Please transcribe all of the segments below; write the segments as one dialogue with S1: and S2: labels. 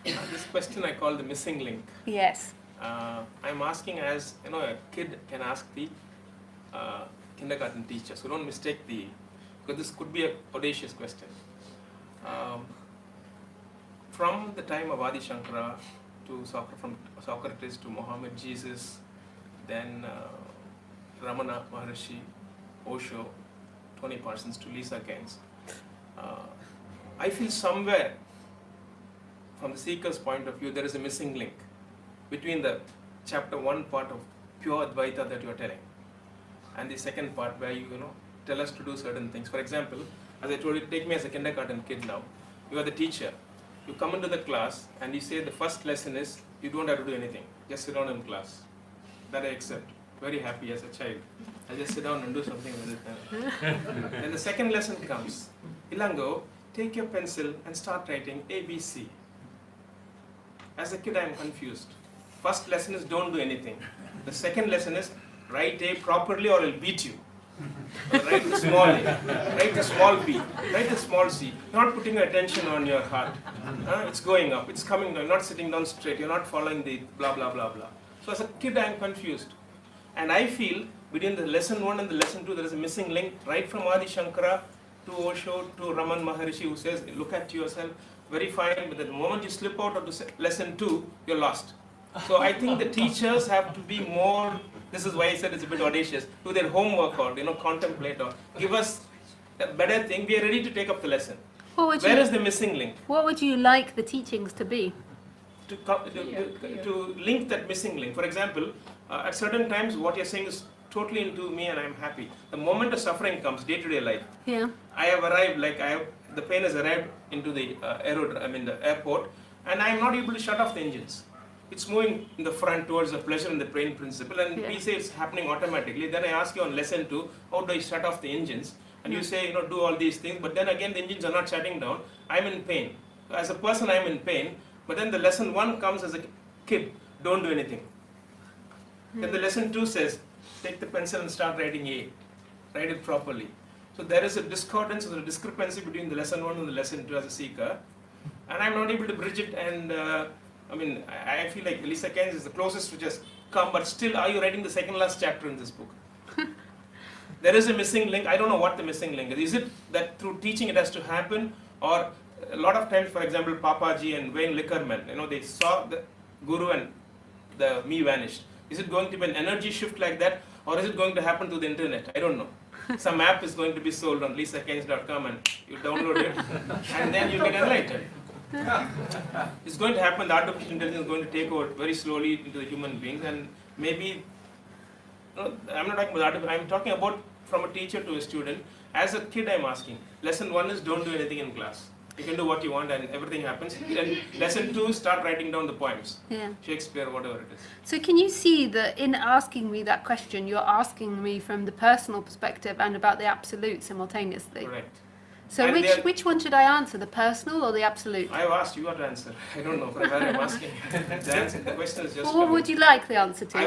S1: This question I call the missing link.
S2: Yes.
S1: I'm asking as, a kid can ask the kindergarten teacher. So don't mistake because this could be an audacious question. From the time of Adi Shankara to from Socrates to Muhammad, Jesus, then Ramana Maharshi, Osho, Tony Parsons to Lisa Cairns, I feel somewhere, from the seeker's point of view, there is a missing link between the chapter 1 part of pure Advaita that you are telling and the second part where you tell us to do certain things. For example, as I told you, take me as a kindergarten kid now. You are the teacher. You come into the class and you say the first lesson is you don't have to do anything. Just sit down in class. That I accept. Very happy as a child. I just sit down and do something with it. Then the second lesson comes. Ilango, take your pencil and start writing ABC. As a kid, I am confused. First lesson is don't do anything. The second lesson is write A properly or I'll beat you. Write the small A, write the small B, write the small C. You're not putting your attention on your heart. It's going up, it's coming down, you're not sitting down straight, you're not following the blah blah blah blah. So as a kid, I am confused. And I feel between the lesson 1 and the lesson 2, there is a missing link right from Adi Shankara to Osho to Raman Maharshi, who says, look at yourself, very fine, but the moment you slip out of the lesson 2, you're lost. So I think the teachers have to be more, this is why I said it's a bit audacious, do their homework or contemplate or give us a better thing. We are ready to take up the lesson. Where is the missing link?
S2: What would you like the teachings to be?
S1: To link that missing link. For example, at certain times what you're saying is totally into me and I'm happy. The moment of suffering comes, day-to-day life, I have arrived, the plane has arrived into the the airport, and I'm not able to shut off the engines. It's moving in the front towards the pleasure and the pain principle, and we say it's happening automatically. Then I ask you on lesson 2, how do I shut off the engines? And you say, do all these things, but then again the engines are not shutting down. I'm in pain. As a person, I'm in pain, but then the lesson 1 comes as a kid, don't do anything. Then the lesson 2 says, take the pencil and start writing A. Write it properly. So there is a discordance or a discrepancy between the lesson 1 and the lesson 2 as a seeker, and I'm not able to bridge it. And I feel like Lisa Cairns is the closest to just come, but still, are you writing the second last chapter in this book? There is a missing link. I don't know what the missing link is. Is it that through teaching it has to happen, or a lot of times, for example, Papaji and Wayne Lickerman, they saw the guru and the me vanished. Is it going to be an energy shift like that, or is it going to happen through the internet? I don't know. Some app is going to be sold on lisacairns.com and you download it and then you get enlightened. It's going to happen. The artificial intelligence is going to take over very slowly into the human beings, and maybe, I'm not talking about artificial, I'm talking about from a teacher to a student. As a kid, I'm asking, lesson 1 is don't do anything in class. You can do what you want and everything happens. And lesson 2, start writing down the poems. Shakespeare, whatever it is.
S2: So can you see that in asking me that question, you're asking me from the personal perspective and about the absolute simultaneously?
S1: Correct.
S2: So which one should I answer, the personal or the absolute?
S1: I've asked you what to answer. I don't know from where I'm asking. The question is just...
S2: Well, what would you like the answer to?
S1: I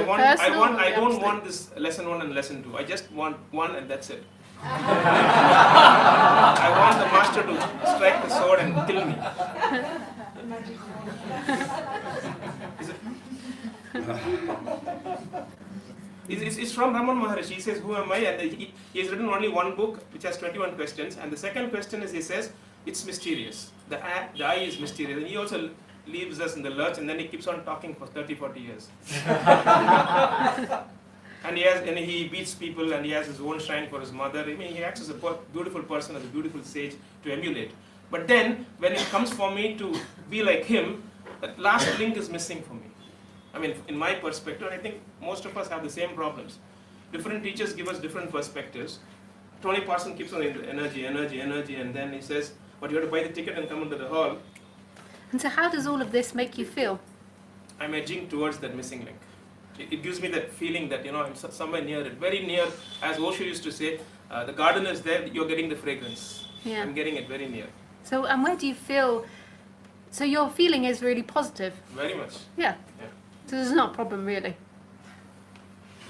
S1: don't want this lesson 1 and lesson 2. I just want 1 and that's it. I want the master to strike the sword and kill me. It's from Raman Maharshi. He says, who am I? And he has written only one book which has 21 questions. And the second question is, he says, it's mysterious. The I is mysterious. And he also leaves us in the lurch, and then he keeps on talking for 30-40 years. And he beats people, and he has his own shrine for his mother. He acts as a beautiful person, as a beautiful sage to emulate. But then, when it comes for me to be like him, that last link is missing for me. In my perspective, I think most of us have the same problems. Different teachers give us different perspectives. Tony Parsons keeps on energy, and then he says, but you have to buy the ticket and come into the hall.
S2: And so how does all of this make you feel?
S1: I'm edging towards that missing link. It gives me that feeling that, I'm somewhere near it, very near. As Osho used to say, the garden is there, you're getting the fragrance. I'm getting it very near.
S2: So, and where do you feel, so your feeling is really positive?
S1: Very much.
S2: Yeah. So there's not a problem really.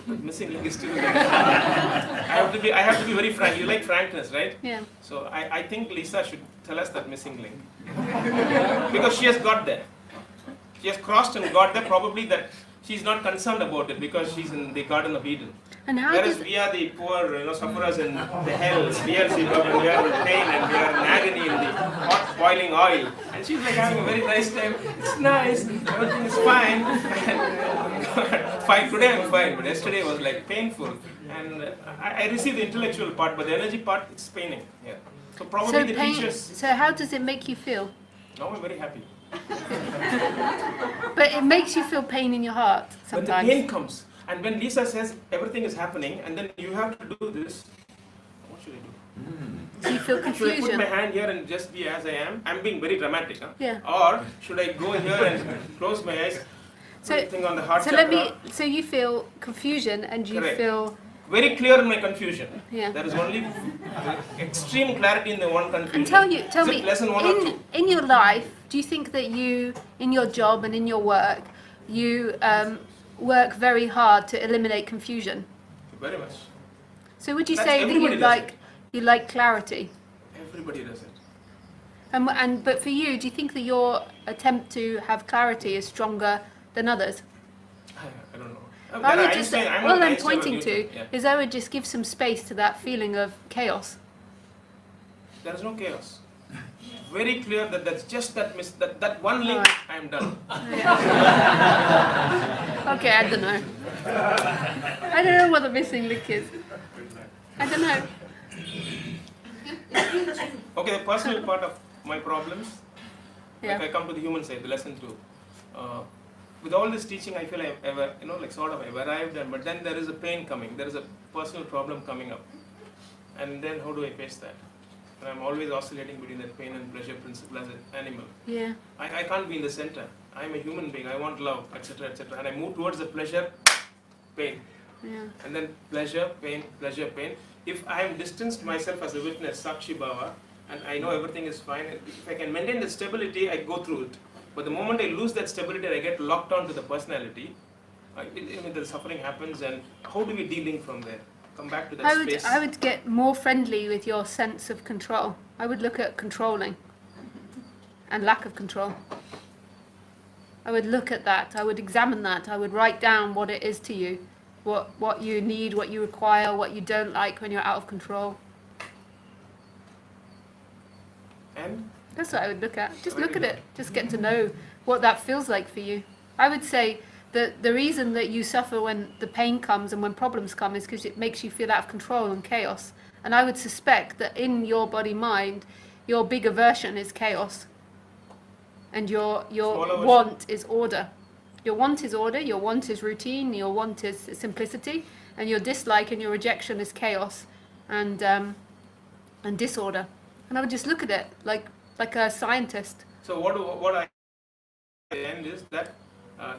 S1: The missing link is still there. I have to be very frank. You like frankness, right?
S2: Yeah.
S1: So I think Lisa should tell us that missing link. because she has got there. She has crossed and got there. Probably that she's not concerned about it because she's in the Garden of Eden.
S2: And how
S1: Whereas we are the poor, sufferers in the hells, we are in pain and we are in agony in the hot boiling oil. And she's like having a very nice time. It's nice, everything is fine. Fine, today I'm fine, but yesterday was like painful. And I received the intellectual part, but the energy part, it's paining. Yeah. So probably the teachers.
S2: So how does it make you feel?
S1: Now I'm very happy.
S2: But it makes you feel pain in your heart sometimes.
S1: When the pain comes, and when Lisa says everything is happening, and then you have to do this, what should I do?
S2: Do you feel
S1: Should I
S2: confusion?
S1: put my hand here and just be as I am? I'm being very dramatic, huh?
S2: Yeah.
S1: Or should I go here and close my eyes,
S2: So,
S1: put the thing on the heart
S2: so
S1: chakra?
S2: so you feel confusion and you
S1: Correct.
S2: feel,
S1: Very clear in my confusion.
S2: Yeah.
S1: There is only extreme clarity in the one confusion.
S2: and tell
S1: Is
S2: me,
S1: it lesson 1 or 2?
S2: in your life, do you think that you, in your job and in your work, you work very hard to eliminate confusion?
S1: Very much.
S2: So would you
S1: That's-
S2: say that
S1: everybody does
S2: you like clarity?
S1: Everybody does it.
S2: But for you, do you think that your attempt to have clarity is stronger than others?
S1: I don't know.
S2: I would just,
S1: I'm
S2: all
S1: not
S2: I'm
S1: Einstein or
S2: pointing to
S1: Newton. Yeah.
S2: is I would just give some space to that feeling of chaos.
S1: There is no chaos. Very clear that that's just that one link.
S2: Alright.
S1: I am done.
S2: Okay, I don't know. I don't know what the missing link is. I don't know.
S1: Okay, the personal part of my problems.
S2: Yeah.
S1: Like I come to the human side, the lesson 2. With all this teaching, I feel I've arrived, but then there is a pain coming. There is a personal problem coming up, and then how do I face that? And I'm always oscillating between that pain and pleasure principle as an animal.
S2: Yeah.
S1: I can't be in the center. I'm a human being. I want love, etc., etc. And I move towards the pleasure, pain,
S2: Yeah.
S1: and then pleasure, pain, pleasure, pain. If I am distanced myself as a witness, Sakshi Bhava, and I know everything is fine, if I can maintain the stability, I go through it. But the moment I lose that stability, I get locked onto the personality. The suffering happens, and how do we de-link from there? Come back to that space.
S2: I would get more friendly with your sense of control. I would look at controlling and lack of control. I would look at that. I would examine that. I would write down what it is to you, what you need, what you require, what you don't like when you're out of control.
S1: And
S2: That's what I would look at. Just look at it. Just get to know what that feels like for you. I would say that the reason that you suffer when the pain comes and when problems come is because it makes you feel out of control and chaos. And I would suspect that in your body-mind, your bigger version is chaos. And your want is order. Your want is order, your want is routine, your want is simplicity, and your dislike and your rejection is chaos and disorder. And I would just look at it like a scientist.
S1: so what I end is that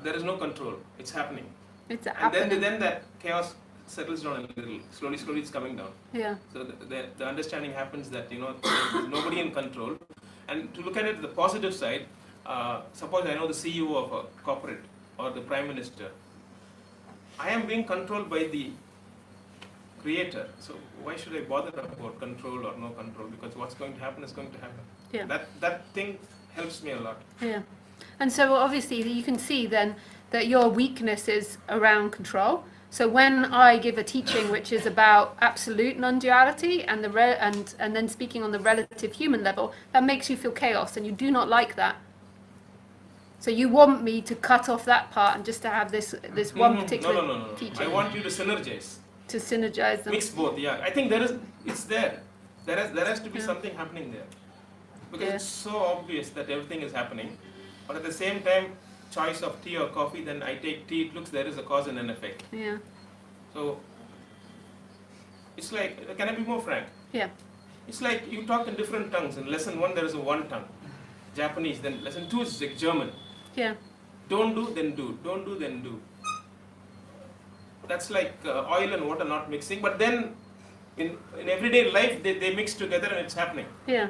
S1: there is no control. It's happening.
S2: It's
S1: And
S2: happening.
S1: then that chaos settles down a little. Slowly it's coming down.
S2: Yeah.
S1: So the understanding happens that there's nobody in control. And to look at it the positive side, suppose I know the CEO of a corporate or the Prime Minister. I am being controlled by the Creator. So why should I bother about control or no control? Because what's going to happen is going to happen.
S2: Yeah.
S1: That thing helps me a lot.
S2: Yeah. And so obviously you can see then that your weakness is around control. So when I give a teaching which is about absolute non-duality and and then speaking on the relative human level, that makes you feel chaos, and you do not like that. So you want me to cut off that part and just to have this one particular
S1: No.
S2: teaching.
S1: I want you to synergize.
S2: To synergize them.
S1: Mix both, yeah. I think it's there. There has to be something happening there. Because it's so obvious that everything is happening. But at the same time, choice of tea or coffee, then I take tea, it looks there is a cause and an effect.
S2: Yeah.
S1: So it's like, can I be more frank?
S2: Yeah.
S1: It's like you talk in different tongues. In lesson 1 there is a one tongue, Japanese. Then lesson 2 is like German.
S2: Yeah.
S1: Don't do, then do. Don't do, then do. That's like oil and water not mixing. But then in everyday life they mix together and it's happening.
S2: Yeah.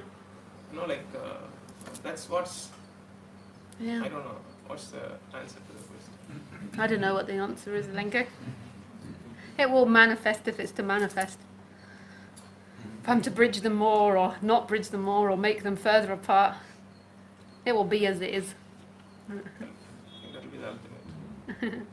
S1: That's what's,
S2: Yeah.
S1: I don't know, what's the answer to the question?
S2: I don't know what the answer is, Lenko. It will manifest if it's to manifest. If I'm to bridge them more or not bridge them more or make them further apart. It will be as it is.
S1: I think that will be the ultimate.